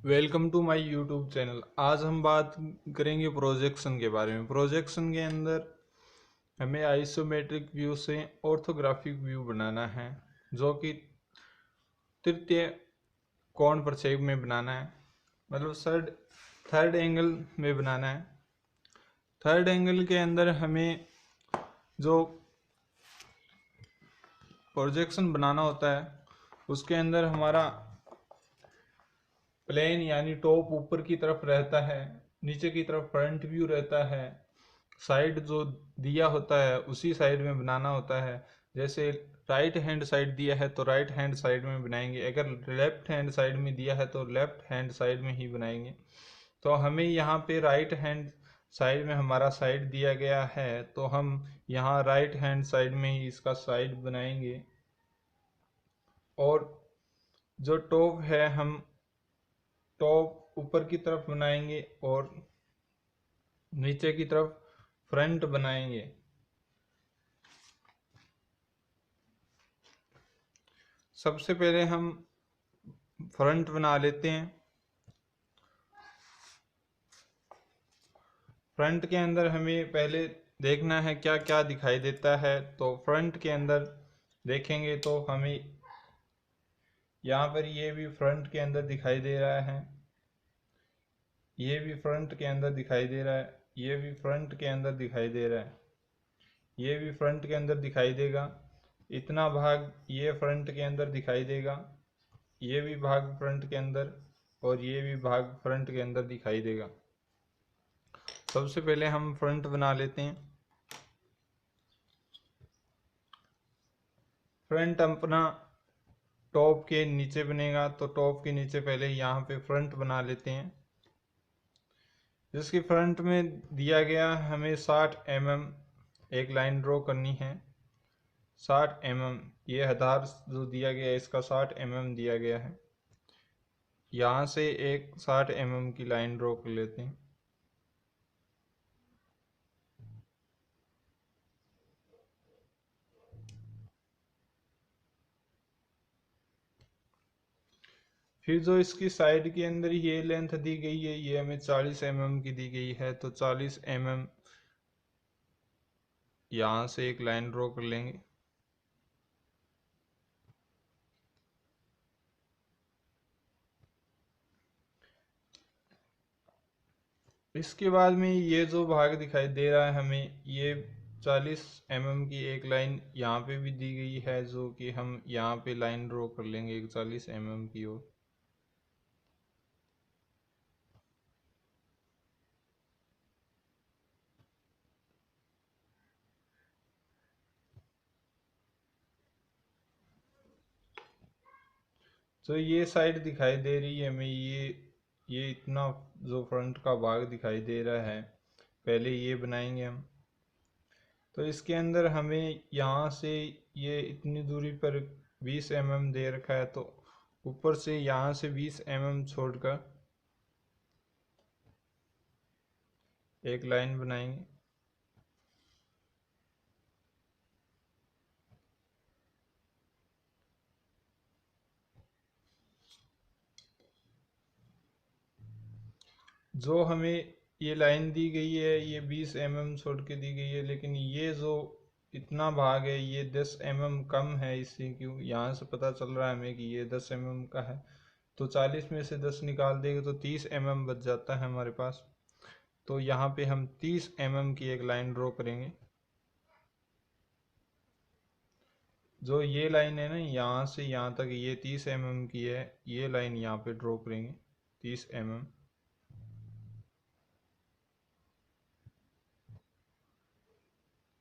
Welcome to my YouTube channel. आज हम बात करेंगे प्रोजेक्शन के बारे में। प्रोजेक्शन के अंदर हमें आइसोमेट्रिक व्यू से ऑर्थोग्राफिक व्यू बनाना है, जो कि तृतीय कोण प्रक्षेप में बनाना है, मतलब थर्ड एंगल में बनाना है। थर्ड एंगल के अंदर हमें जो प्रोजेक्शन बनाना होता है उसके अंदर हमारा प्लेन यानी टॉप ऊपर की तरफ रहता है, नीचे की तरफ फ्रंट व्यू रहता है, साइड जो दिया होता है उसी साइड में बनाना होता है। जैसे राइट हैंड साइड दिया है तो राइट हैंड साइड में बनाएंगे, अगर लेफ्ट हैंड साइड में दिया है तो लेफ्ट हैंड साइड में ही बनाएंगे। तो हमें यहाँ पे राइट हैंड साइड में हमारा साइड दिया गया है, तो हम यहाँ राइट हैंड साइड में ही इसका साइड बनाएंगे। और जो टॉप है हम टॉप ऊपर की तरफ बनाएंगे और नीचे की तरफ फ्रंट बनाएंगे। सबसे पहले हम फ्रंट बना लेते हैं। फ्रंट के अंदर हमें पहले देखना है क्या क्या दिखाई देता है। तो फ्रंट के अंदर देखेंगे तो हमें यहाँ पर ये भी फ्रंट के अंदर दिखाई दे रहा है, ये भी फ्रंट के अंदर दिखाई दे रहा है, ये भी फ्रंट के अंदर दिखाई दे रहा है, ये भी फ्रंट के अंदर दिखाई देगा। इतना भाग ये फ्रंट के अंदर दिखाई देगा, ये भी भाग फ्रंट के अंदर और ये भी भाग फ्रंट के अंदर दिखाई देगा। सबसे पहले हम फ्रंट बना लेते हैं। फ्रंट अपना टॉप के नीचे बनेगा, तो टॉप के नीचे पहले यहाँ पे फ्रंट बना लेते हैं, जिसकी फ्रंट में दिया गया हमें 60 mm एक लाइन ड्रॉ करनी है। 60 mm ये आधार जो दिया गया है इसका 60 mm दिया गया है। यहाँ से एक 60 mm की लाइन ड्रॉ कर लेते हैं। फिर जो इसकी साइड के अंदर ये लेंथ दी गई है ये हमें 40 mm की दी गई है, तो 40 mm यहाँ से एक लाइन ड्रॉ कर लेंगे। इसके बाद में ये जो भाग दिखाई दे रहा है हमें, ये 40 mm की एक लाइन यहाँ पे भी दी गई है, जो कि हम यहाँ पे लाइन ड्रॉ कर लेंगे एक 40 mm की ओर। तो ये साइड दिखाई दे रही है हमें, ये इतना जो फ्रंट का भाग दिखाई दे रहा है, पहले ये बनाएंगे हम। तो इसके अंदर हमें यहाँ से ये इतनी दूरी पर 20 mm दे रखा है, तो ऊपर से यहाँ से 20 mm छोड़कर एक लाइन बनाएंगे। जो हमें ये लाइन दी गई है ये 20 mm छोड़ के दी गई है, लेकिन ये जो इतना भाग है ये 10 mm कम है इससे, क्यों यहाँ से पता चल रहा है हमें कि ये 10 mm का है। तो 40 में से 10 निकाल देंगे तो 30 mm बच जाता है हमारे पास। तो यहाँ पे हम 30 mm की एक लाइन ड्रॉ करेंगे। जो ये लाइन है ना यहाँ से यहाँ तक ये 30 mm की है, ये लाइन यहाँ पे ड्रॉ करेंगे 30 mm।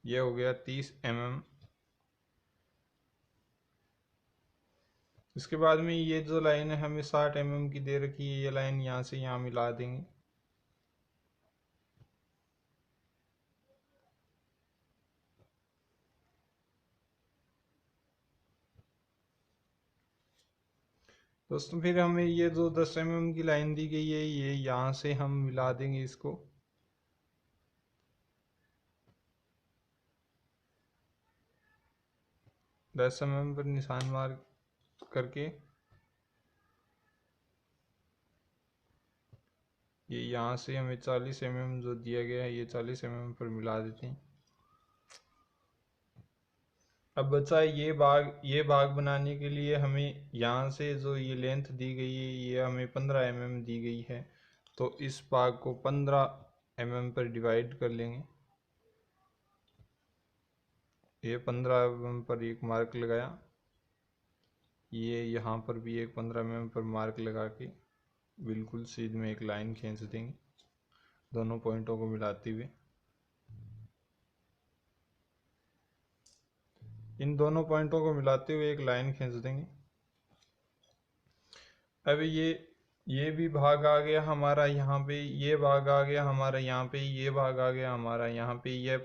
ये हो गया 30 mm। इसके बाद में ये जो लाइन है हमें 60 mm की दे रखी है, ये लाइन यहाँ से यहाँ मिला देंगे। दोस्तों फिर हमें ये जो 10 mm की लाइन दी गई है ये यहाँ से हम मिला देंगे इसको। दस mm पर निशान मार करके ये यहाँ से हमें 40 mm जो दिया गया है ये 40 mm पर मिला देते हैं। अब बचा ये भाग बनाने के लिए हमें यहाँ से जो ये लेंथ दी गई है ये हमें 15 mm दी गई है, तो इस भाग को 15 mm पर डिवाइड कर लेंगे। ये 15 mm पर एक मार्क लगाया, ये यहाँ पर भी एक 15 mm पर मार्क लगा के बिल्कुल सीधे में एक लाइन खींच देंगे दोनों पॉइंटों को मिलाते हुए। इन दोनों पॉइंटों को मिलाते हुए एक लाइन खींच देंगे। अब ये भी भाग आ गया हमारा यहाँ पे, ये भाग आ गया हमारा यहाँ पे, ये भाग आ गया हमारा यहाँ पे। ये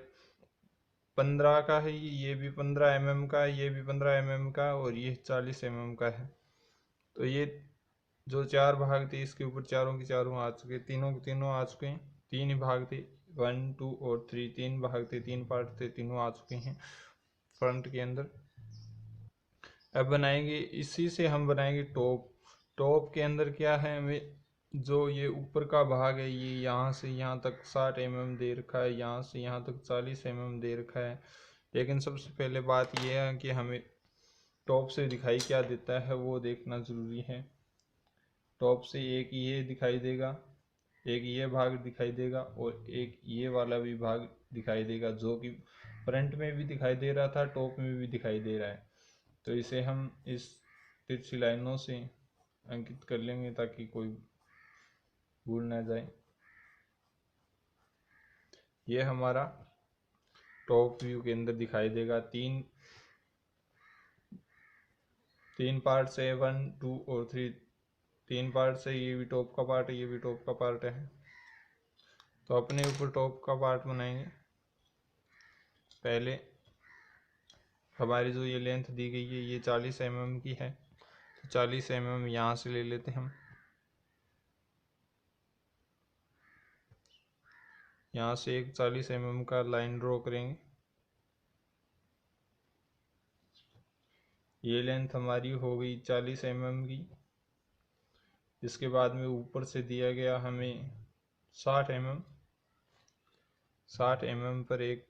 15 का है, ये भी 15 mm का है, ये भी 15 mm का, और ये 40 mm का है। तो ये जो चार भाग थे इसके ऊपर चारों के चारों आ चुके, तीनों के तीनों आ चुके हैं। तीन ही भाग थे, 1 2 और 3, तीन भाग थे, तीन पार्ट थे, तीनों आ चुके हैं फ्रंट के अंदर। अब बनाएंगे, इसी से हम बनाएंगे टॉप। टॉप के अंदर क्या है, हमें जो ये ऊपर का भाग है ये यहाँ से यहाँ तक 60 mm दे रखा है, यहाँ से यहाँ तक 40 mm दे रखा है। लेकिन सबसे पहले बात यह है कि हमें टॉप से दिखाई क्या देता है वो देखना ज़रूरी है। टॉप से एक ये दिखाई देगा, एक ये भाग दिखाई देगा, और एक ये वाला भी भाग दिखाई देगा जो कि फ्रंट में भी दिखाई दे रहा था, टॉप में भी दिखाई दे रहा है। तो इसे हम इस तिरछी लाइनों से अंकित कर लेंगे ताकि कोई भूल ना जाए। ये हमारा टॉप व्यू के अंदर दिखाई देगा। तीन पार्ट से 1 2 और 3, तीन पार्ट से, ये भी टॉप का पार्ट है, ये भी टॉप का पार्ट है। तो अपने ऊपर टॉप का पार्ट बनाएंगे। पहले हमारी जो ये लेंथ दी गई है ये 40 mm की है, तो 40 mm यहाँ से ले लेते हैं हम। यहाँ से एक 40 mm का लाइन ड्रॉ करेंगे। ये लेंथ हमारी हो गई 40 mm की। इसके बाद में ऊपर से दिया गया हमें 60 mm, 60 mm पर एक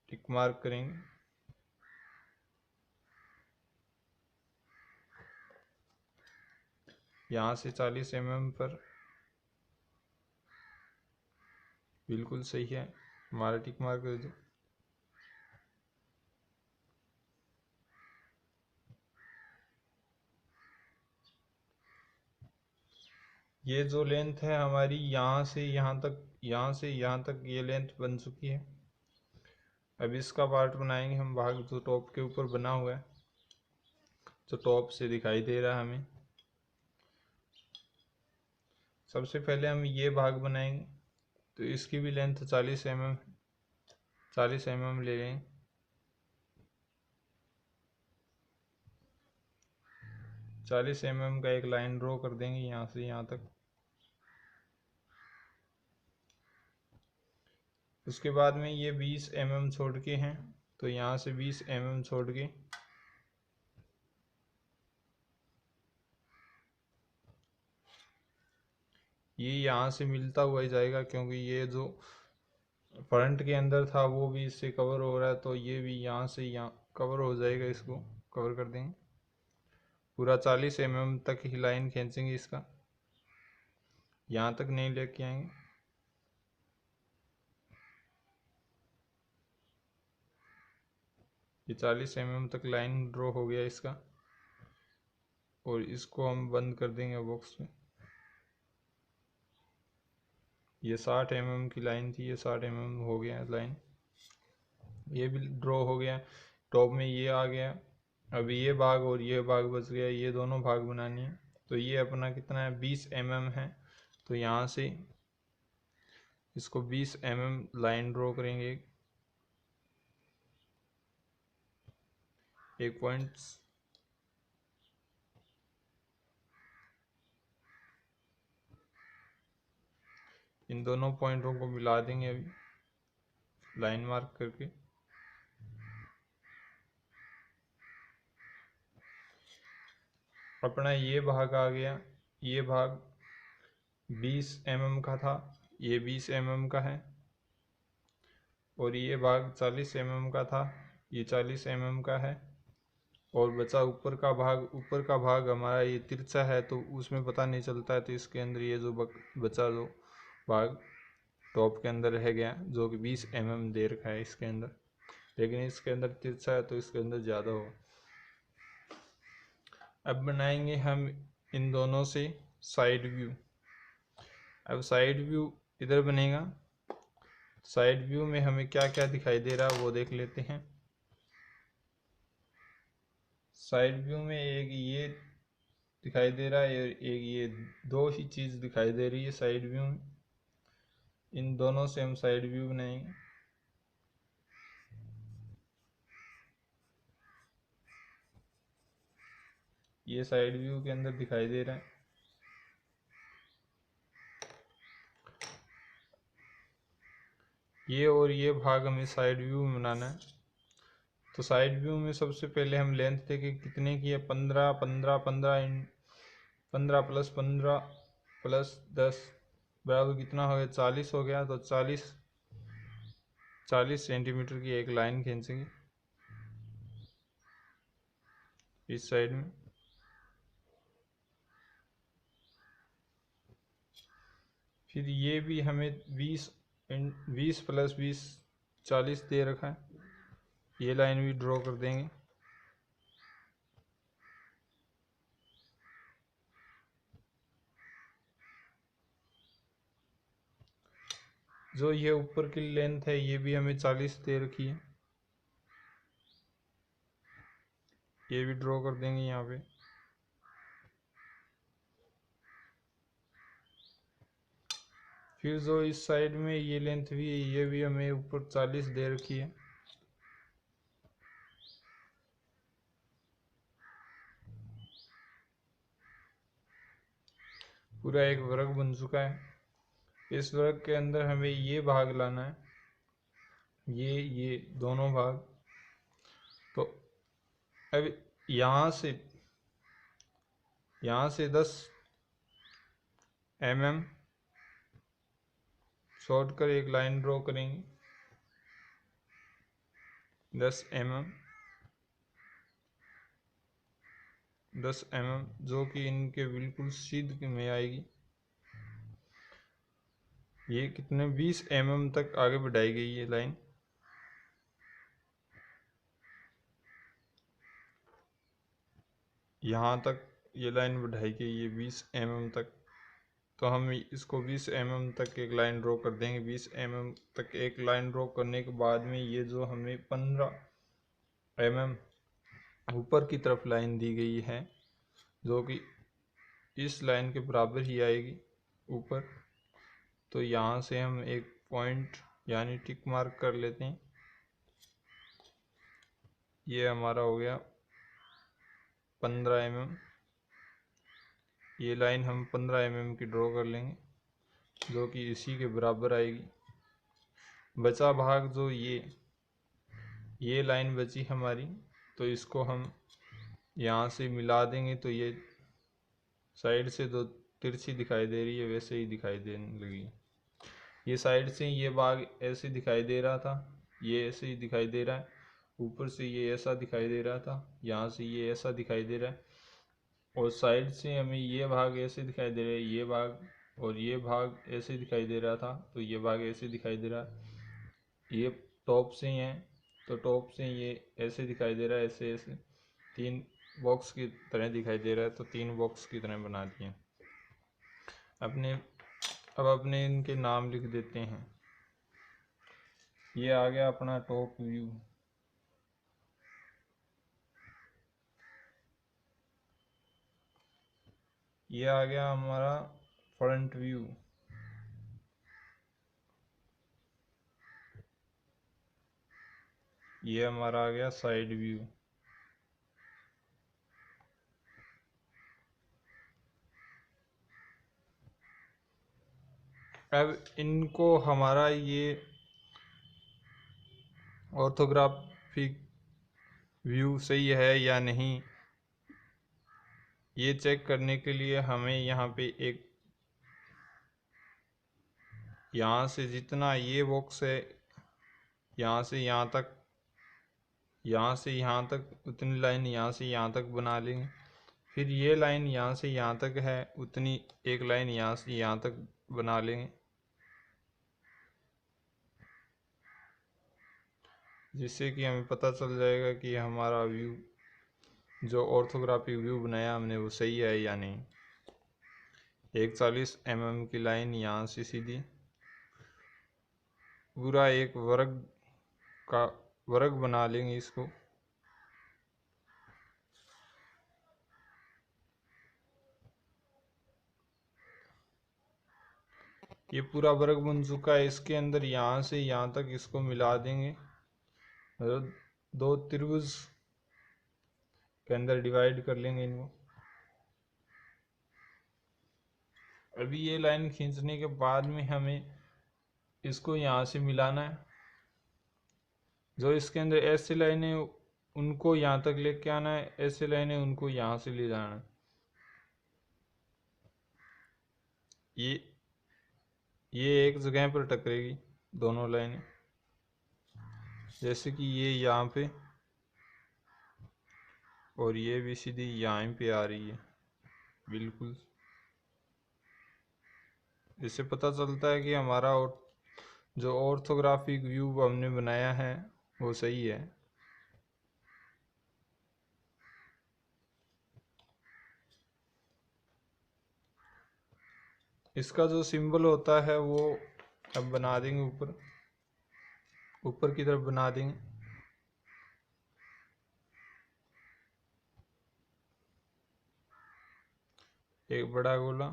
टिक मार्क करेंगे। यहाँ से 40 mm पर बिल्कुल सही है, हमारा टिक मार्क कर दो। ये जो लेंथ है हमारी यहाँ से यहाँ तक, यहाँ से यहाँ तक ये लेंथ बन चुकी है। अब इसका पार्ट बनाएंगे हम, भाग जो टॉप के ऊपर बना हुआ है, जो टॉप से दिखाई दे रहा है हमें। सबसे पहले हम ये भाग बनाएंगे, तो इसकी भी लेंथ 40 mm, 40 mm ले लें। 40 mm का एक लाइन ड्रॉ कर देंगे यहाँ से यहाँ तक। उसके बाद में ये 20 mm छोड़ के हैं, तो यहाँ से 20 mm छोड़ के ये यहाँ से मिलता हुआ ही जाएगा, क्योंकि ये जो फ्रंट के अंदर था वो भी इससे कवर हो रहा है, तो ये भी यहाँ से यहाँ कवर हो जाएगा, इसको कवर कर देंगे। पूरा 40 mm तक ही लाइन खींचेंगे इसका, यहाँ तक नहीं लेके आएंगे। ये 40 mm तक लाइन ड्रॉ हो गया इसका, और इसको हम बंद कर देंगे बॉक्स में। ये 60 mm की लाइन थी, ये 60 mm हो गया लाइन, ये भी ड्रॉ हो गया। टॉप में ये आ गया। अब ये भाग और ये भाग बच गया, ये दोनों भाग बनानी है। तो ये अपना कितना है, 20 mm है, तो यहाँ से इसको 20 mm लाइन ड्रॉ करेंगे। एक पॉइंट इन दोनों पॉइंटों को मिला देंगे अभी लाइन मार्क करके। अपना ये भाग आ गया, ये भाग 20 mm का था, ये 20 mm का है। और ये भाग 40 mm का था, ये 40 mm का है। और बचा ऊपर का भाग हमारा ये तिरछा है, तो उसमें पता नहीं चलता है। तो इसके अंदर ये जो बचा जो भाग टॉप के अंदर रह गया, जो कि 20 mm दे रखा है इसके अंदर, लेकिन इसके अंदर तिरछा है तो इसके अंदर ज़्यादा हो। अब बनाएंगे हम इन दोनों से साइड व्यू। अब साइड व्यू इधर बनेगा। साइड व्यू में हमें क्या क्या दिखाई दे रहा है वो देख लेते हैं। साइड व्यू में एक ये दिखाई दे रहा है और एक ये, दो ही चीज़ दिखाई दे रही है साइड व्यू में। इन दोनों से हम साइड व्यू बनाएंगे। ये साइड व्यू के अंदर दिखाई दे रहा है। ये और ये भाग हमें साइड व्यू में बनाना है। तो साइड व्यू में सबसे पहले हम लेंथ देखें कितने की है। 15 15 15 15 प्लस 15 प्लस 10 बराबर कितना हो गया, 40 हो गया। तो 40 सेंटीमीटर की एक लाइन खींचेंगे इस साइड में। फिर ये भी हमें 20 प्लस 20 40 दे रखा है, ये लाइन भी ड्रॉ कर देंगे। जो ये ऊपर की लेंथ है ये भी हमें 40 दे रखी है, ये भी ड्रॉ कर देंगे यहाँ पे। फिर जो इस साइड में ये लेंथ भी है ये भी हमें ऊपर 40 दे रखी है। पूरा एक वर्ग बन चुका है। इस वर्ग के अंदर हमें ये भाग लाना है, ये दोनों भाग। तो अब यहाँ से 10 mm छोड़ कर एक लाइन ड्रॉ करेंगे। 10 mm जो कि इनके बिल्कुल सीध में आएगी। ये कितने 20 mm तक आगे बढ़ाई गई ये लाइन। यहाँ तक ये लाइन बढ़ाई गई ये 20 mm तक। तो हम इसको 20 mm तक एक लाइन ड्रॉ कर देंगे। 20 mm तक एक लाइन ड्रॉ करने के बाद में ये जो हमें 15 mm ऊपर की तरफ लाइन दी गई है, जो कि इस लाइन के बराबर ही आएगी ऊपर। तो यहाँ से हम एक पॉइंट यानी टिक मार्क कर लेते हैं। ये हमारा हो गया 15 mm। ये लाइन हम 15 mm की ड्रॉ कर लेंगे, जो कि इसी के बराबर आएगी। बचा भाग जो ये लाइन बची हमारी, तो इसको हम यहाँ से मिला देंगे। तो ये साइड से तो तिरछी दिखाई दे रही है, वैसे ही दिखाई देने लगी। ये साइड से ये भाग ऐसे दिखाई दे रहा था, ये ऐसे ही दिखाई दे रहा है। ऊपर से ये ऐसा दिखाई दे रहा था, यहाँ से ये ऐसा दिखाई दे रहा है। और साइड से हमें ये भाग ऐसे दिखाई दे रहा है, ये भाग और ये भाग ऐसे दिखाई दे रहा था, तो ये भाग ऐसे दिखाई दे रहा है। ये टॉप से ही है, तो टॉप से ये ऐसे दिखाई दे रहा है, ऐसे ऐसे 3 बॉक्स की तरह दिखाई दे रहा है। तो 3 बॉक्स की तरह बना दिए। अब अपने इनके नाम लिख देते हैं। ये आ गया अपना टॉप व्यू। ये आ गया हमारा फ्रंट व्यू। ये हमारा आ गया साइड व्यू। अब इनको हमारा ये ऑर्थोग्राफिक व्यू सही है या नहीं, ये चेक करने के लिए हमें यहाँ पे एक यहाँ से जितना ये बॉक्स है, यहाँ से यहाँ तक, यहाँ से यहाँ तक उतनी लाइन यहाँ से यहाँ तक बना लेंगे। फिर ये लाइन यहाँ से यहाँ तक है, उतनी एक लाइन यहाँ से यहाँ तक बना लेंगे, जिससे कि हमें पता चल जाएगा कि हमारा व्यू, जो ऑर्थोग्राफिक व्यू बनाया हमने, वो सही है या नहीं। 41 mm की लाइन यहाँ से सीधी पूरा एक वर्ग का वर्ग बना लेंगे इसको। ये पूरा वर्ग बन चुका है। इसके अंदर यहाँ से यहाँ तक इसको मिला देंगे, मतलब दो त्रिभुज के अंदर डिवाइड कर लेंगे इनको। अभी ये लाइन खींचने के बाद में हमें इसको यहाँ से मिलाना है। जो इसके अंदर ऐसे लाइन है उनको यहाँ तक लेके आना है, ऐसे लाइन है उनको यहाँ से ले जाना है। ये एक जगह पर टकरेगी दोनों लाइनें, जैसे कि ये यहाँ पे और ये भी सीधी यहाँ पे आ रही है बिल्कुल। इससे पता चलता है कि हमारा जो ऑर्थोग्राफिक व्यू हमने बनाया है वो सही है। इसका जो सिंबल होता है वो अब बना देंगे, ऊपर की तरफ बना देंगे। एक बड़ा गोला,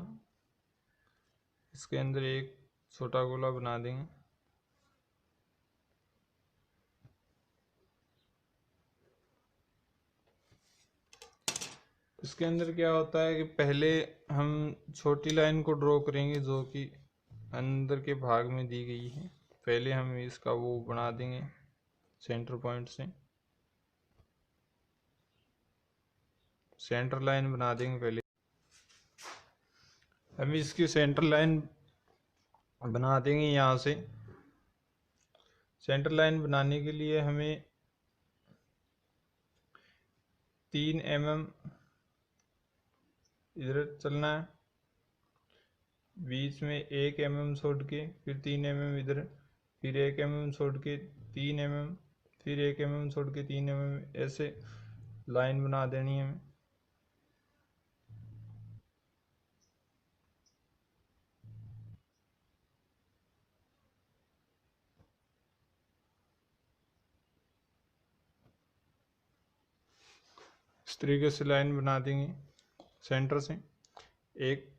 इसके अंदर एक छोटा गोला बना देंगे। इसके अंदर क्या होता है कि पहले हम छोटी लाइन को ड्रॉ करेंगे जो कि अंदर के भाग में दी गई है। पहले हम इसका वो बना देंगे सेंटर पॉइंट से, सेंटर लाइन बना देंगे पहले। हम इसकी सेंटर लाइन बना देंगे। यहाँ से सेंटर लाइन बनाने के लिए हमें 3 mm इधर चलना है, बीच में 1 mm छोड़ के, फिर 3 mm इधर, फिर 1 mm छोड़ के 3 mm, फिर 1 mm छोड़ के 3 mm, ऐसे लाइन बना देनी है हमें। इस तरीके से लाइन बना देंगे सेंटर से। एक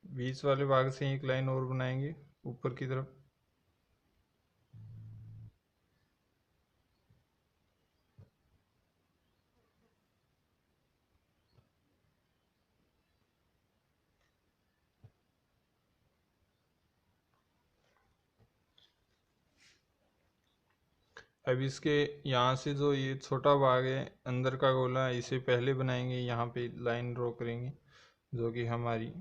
बीच वाले भाग से एक लाइन और बनाएंगे ऊपर की तरफ। अब इसके यहाँ से जो ये छोटा भाग है अंदर का गोला, इसे पहले बनाएंगे। यहाँ पे लाइन ड्रॉ करेंगे जो कि हमारी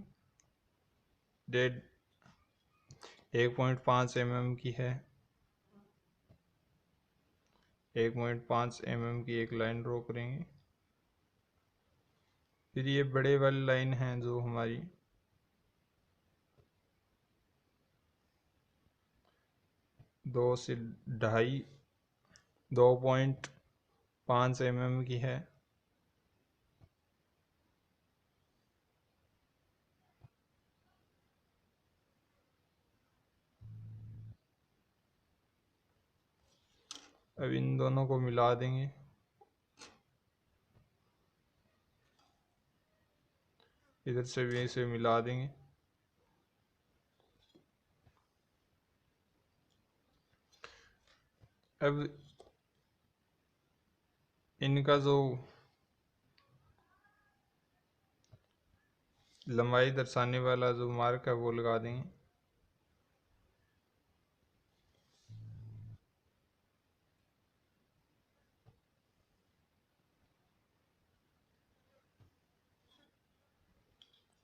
1.5 mm की है। 1.5 mm की एक लाइन ड्रॉ करेंगे। फिर ये बड़े वाली लाइन है जो हमारी 2 से 2.5 mm की है। अब इन दोनों को मिला देंगे। इधर से भी इसे मिला देंगे। अब इनका जो लंबाई दर्शाने वाला जो मार्क है वो लगा देंगे।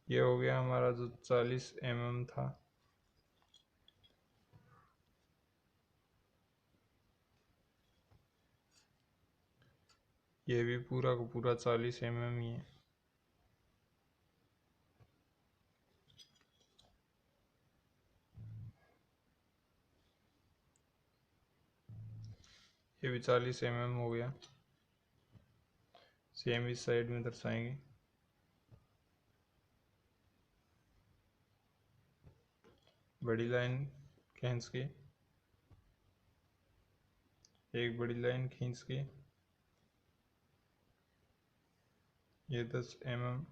ये हो गया हमारा जो 40 mm था। ये भी पूरा का पूरा 40 mm ही है। ये भी 40 mm हो गया। सेम इस साइड में दर्शाएंगे। बड़ी लाइन खींच के, एक बड़ी लाइन खींच के, ये 10 mm,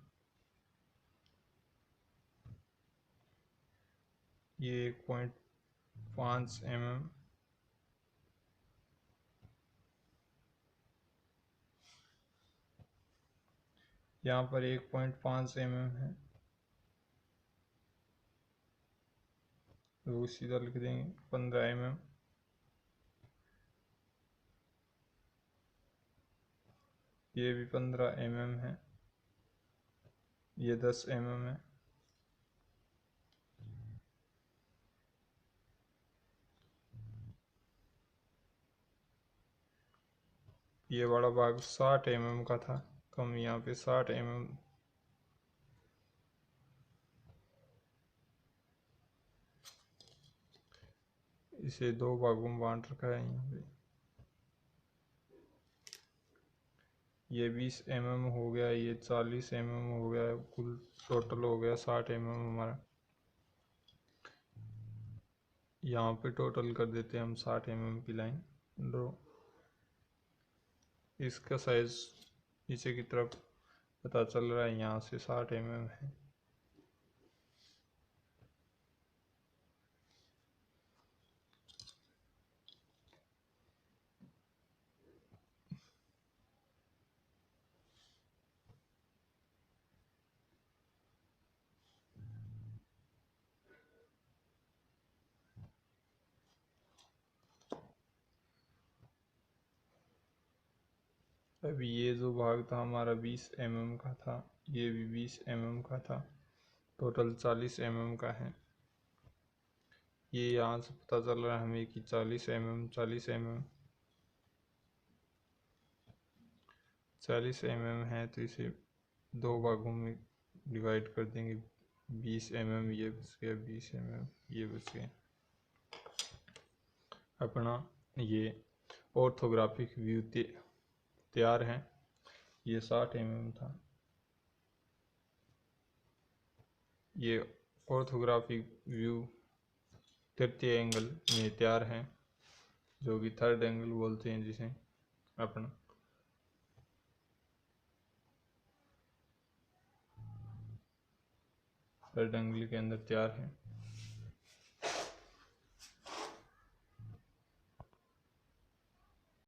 ये 1.5 mm, यहाँ पर 1.5 mm है, तो सीधा लिख देंगे 15 mm। ये भी 15 mm है, ये 10 mm है। ये बड़ा भाग 60 mm का था, तो हम यहाँ पे 60 mm इसे दो भागों में बांट रखा है यहाँ पे। ये 20 mm हो गया, ये 40 mm हो गया, कुल टोटल हो गया 60 mm हमारा। यहाँ पे टोटल कर देते हैं हम 60 mm की लाइन ड्रॉ। इसका साइज नीचे की तरफ पता चल रहा है, यहाँ से 60 mm है। अभी ये जो भाग था हमारा 20 mm का था, ये भी 20 mm का था, टोटल 40 mm का है। ये यहाँ से पता चल रहा है हमें कि 40 mm 40 mm 40 mm है, तो इसे दो भागों में डिवाइड कर देंगे। 20 mm ये बच गया, 20 mm ये बच गया। अपना ये ऑर्थोग्राफिक व्यू तैयार है। ये 60 mm था। ये ऑर्थोग्राफिक व्यू तृतीय एंगल में तैयार है, जो कि थर्ड एंगल बोलते हैं जिसे अपना। थर्ड एंगल के अंदर तैयार है।